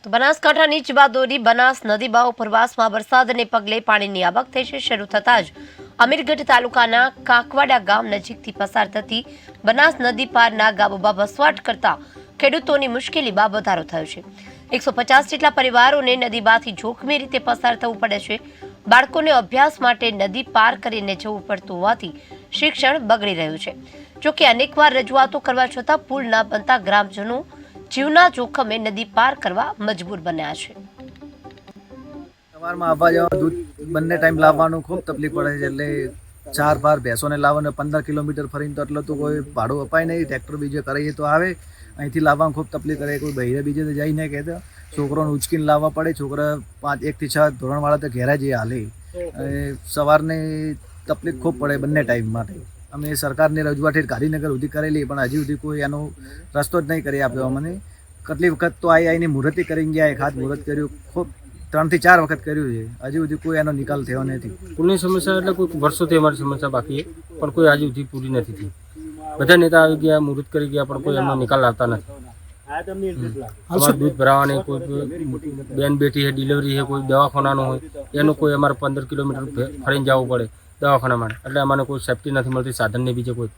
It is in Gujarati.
તો બનાસકાંઠાની ચીબાદોરી બનાસ નદી બાવ ઉપરવાસમાં વરસાદને પગલે પાણીની આવક થઈ છે। શરૂ થતાં જ અમીરગઢ તાલુકાના કાંકવાડા ગામ નજીકથી પસાર થતી બનાસ નદી પારના ગામોમાં વસવાટ કરતા ખેડૂતોની મુશ્કેલીમાં વધારો થયો છે। 150 જેટલા પરિવારોને નદીમાંથી જોખમી રીતે પસાર થવું પડે છે। બાળકોને અભ્યાસ માટે નદી પાર કરીને જવું પડતું હોવાથી શિક્ષણ બગડી રહ્યું છે। જોકે અનેકવાર રજૂઆતો કરવા છતાં પુલ ન બનતા ગ્રામજનો જીવના જોખમે નદી પાર કરવા મજબૂર બન્યા છે। સવારમાં આવવા જવા દૂધ બંને ટાઈમ લાવવાનું ખૂબ તકલીફ પડે છે। એટલે 4 બાર ભેંસોને લાવવાને 15 કિલોમીટર ફરીને તો એટલું તો કોઈ ભાડું અપાય નહીં। ટ્રેક્ટર બીજે કરીએ તો આવે, અહીંથી લાવવામાં ખૂબ તકલીફ કરે। કોઈ બહેરે બીજે તો જઈને કહેતો છોકરોને ઉચકીને લાવવા પડે। છોકરા 1 થી 6 ધોરણવાળા તો ઘેરા જઈએ હાલે। સવારની તકલીફ ખૂબ પડે બંને ટાઈમ માટે। અમે સરકારની રજૂઆત ગાંધીનગર સુધી કરેલી, પણ હજી સુધી કોઈ એનો રસ્તો જ નહીં કરી આપ્યો અમને। કેટલી વખત તો આવીને મુહૂર્તે કરીને ગયા, એક હાથ મુહૂર્ત કર્યું, ખૂબ 3 થી 4 વખત કર્યું છે, હજી સુધી કોઈ એનો નિકાલ થયો નથી। પુલની સમસ્યા એટલે કોઈ વર્ષોથી અમારી સમસ્યા બાકી છે, પણ કોઈ હજી સુધી પૂરી નથી થઈ। બધા નેતા આવી ગયા, મુહૂર્ત કરી ગયા, પણ કોઈ એમનો નિકાલ આવતા નથી। અમારે દૂધ ભરાવાની કોઈ બેન બેટી છે, ડિલિવરી છે, કોઈ દવાખાનાનું હોય એનું કોઈ અમારે 15 કિલોમીટર ફરીને જવું પડે દવાખાના માટે। એટલે અમને કોઈ સેફટી નથી મળતી, સાધનને બીજે કોઈ